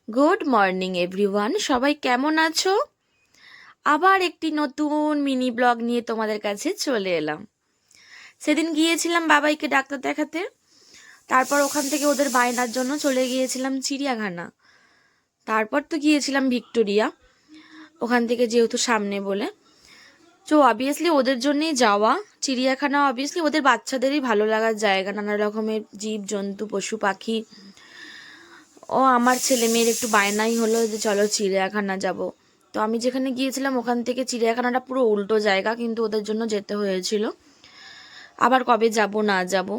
Good morning everyone, সবাই কেমন আছো? আবার একটি নতুন মিনি ব্লগ নিয়ে তোমাদের কাছে চলে এলাম। সেদিন গিয়েছিলাম বাবাইকে ডাক্তার দেখাতে, তারপর ওখান থেকে ওদের বায়নার জন্য চলে গিয়েছিলাম চিড়িয়াখানা। তারপর তো গিয়েছিলাম ভিক্টোরিয়া, ওখান থেকে যেহেতু সামনে বলে। তো অবভিয়াসলি ওদের জন্যই যাওয়া। চিড়িয়াখানা অবভিয়াসলি ওদের বাচ্চাদেরই ভালো লাগার জায়গা, নানা রকমের জীব জন্তু পশু পাখি। ও আমার ছেলে মেয়ের একটু বায়নাই হলো যে চলো চিড়িয়াখানা যাব। তো আমি যেখানে গিয়েছিলাম ওখান থেকে চিড়িয়াখানাটা পুরো উল্টো জায়গা, কিন্তু ওদের জন্য যেতে হয়েছিল। আবার কবে যাব না যাব।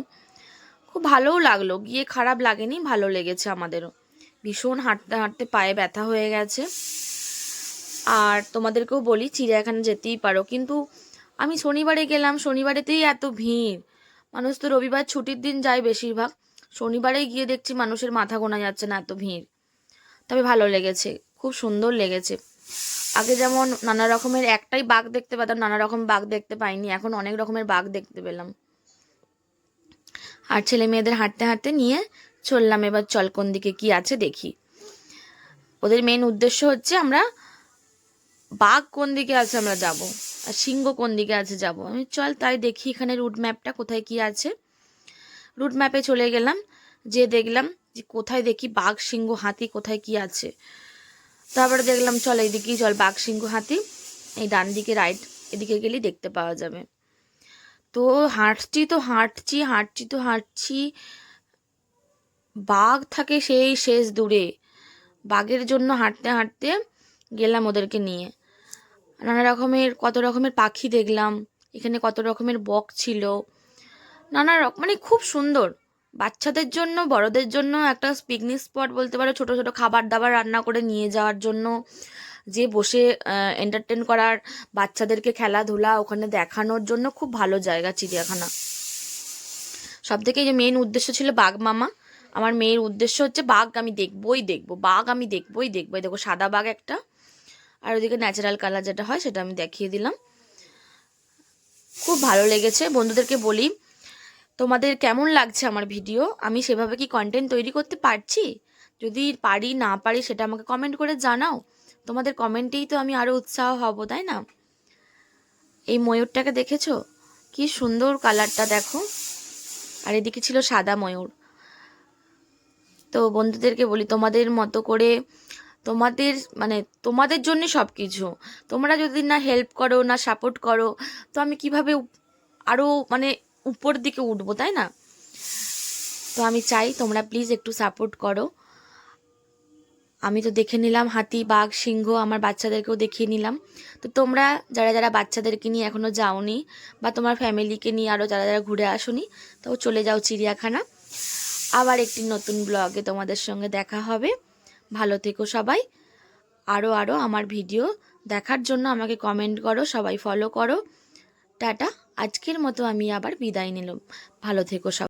খুব ভালোও লাগলো, গিয়ে খারাপ লাগেনি, ভালো লেগেছে আমাদেরও। ভীষণ হাঁটতে হাঁটতে পায়ে ব্যথা হয়ে গেছে। আর তোমাদেরকেও বলি চিড়িয়াখানা যেতেই পারো, কিন্তু আমি শনিবারে গেলাম, শনিবারেতেই এত ভিড়। মানুষ তো রবিবার ছুটির দিন যায় বেশিরভাগ, শনিবারেই গিয়ে দেখছি মানুষের মাথা গোনা যাচ্ছে না, এত ভিড়। তবে ভালো লেগেছে, খুব সুন্দর লেগেছে। আগে যেমন নানা রকমের একটাই বাঘ দেখতে পেতাম, নানা রকম বাঘ দেখতে পাইনি, এখন অনেক রকমের বাঘ দেখতে পেলাম। আর ছেলে মেয়েদের হাঁটতে হাঁটতে নিয়ে চললাম, এবার চল কোন দিকে কি আছে দেখি। ওদের মেন উদ্দেশ্য হচ্ছে আমরা বাঘ কোন দিকে আছে আমরা যাব, আর সিংহ কোন দিকে আছে যাব। আমি চল তাই দেখি এখানে রুট ম্যাপটা কোথায় কি আছে। রুট ম্যাপে চলে গেলাম, যে দেখলাম যে কোথায় দেখি বাঘ সিংহ হাতি কোথায় কি আছে। তারপরে দেখলাম চল এইদিকেই চল, বাঘ সিংহ হাতি এই ডান দিকে রাইট এদিকে গেলেই দেখতে পাওয়া যাবে। তো হাঁটছি, বাঘ থাকে সেই শেষ দূরে। বাঘের জন্য হাঁটতে হাঁটতে গেলাম ওদেরকে নিয়ে। নানা রকমের কত রকমের পাখি দেখলাম, এখানে কত রকমের বক ছিল, নানা রকম, মানে খুব সুন্দর। বাচ্চাদের জন্য বড়দের জন্য একটা পিকনিক স্পট বলতে পারো, ছোট ছোট খাবার দাবার রান্না করে নিয়ে যাওয়ার জন্য, যে বসে এন্টারটেন করার, বাচ্চাদেরকে খেলাধুলা ওখানে দেখানোর জন্য খুব ভালো জায়গা চিড়িয়াখানা। সব থেকে যে মেন উদ্দেশ্য ছিল বাঘ মামা, আমার মেয়ের উদ্দেশ্য হচ্ছে বাঘ আমি দেখবই দেখবো, বাঘ আমি দেখবই দেখবো। দেখো সাদা বাঘ একটা, আর ওদিকে ন্যাচারাল কালার যেটা হয় সেটা আমি দেখিয়ে দিলাম। খুব ভালো লেগেছে। বন্ধুদেরকে বলি তোমাদের কেমন লাগছে আমার ভিডিও, আমি সেভাবে কি কন্টেন্ট তৈরি করতে পারছি? যদি পারি না পারি সেটা আমাকে কমেন্ট করে জানাও। তোমাদের কমেন্টেই তো আমি আরও উৎসাহ হব, তাই না? এই ময়ূরটাকে দেখেছো, কি সুন্দর কালারটা দেখো। আর এদিকে ছিল সাদা ময়ূর। তো বন্ধুদেরকে বলি তোমাদের মতো করে, তোমাদের মানে তোমাদের জন্য সব কিছু। তোমরা যদি না হেল্প করো না সাপোর্ট করো, তো আমি কিভাবে আরও মানে উপর দিকে উঠবো, তাই না? তো আমি চাই তোমরা প্লিজ একটু সাপোর্ট করো। আমি তো দেখে নিলাম হাতি বাঘ সিংহ, আমার বাচ্চাদেরকেও দেখিয়ে নিলাম। তো তোমরা যারা যারা বাচ্চাদেরকে নিয়ে এখনও যাওনি, বা তোমার ফ্যামিলিকে নিয়ে আরও যারা যারা ঘুরে আসোনি, তো চলে যাও চিড়িয়াখানা। আবার একটি নতুন ব্লগে তোমাদের সঙ্গে দেখা হবে। ভালো থেকো সবাই। আরও আরও আমার ভিডিও দেখার জন্য আমাকে কমেন্ট করো, সবাই ফলো করো। টাটা, আজকের মতো আমি আবার বিদায় নিলাম। ভালো থেকো সবাই।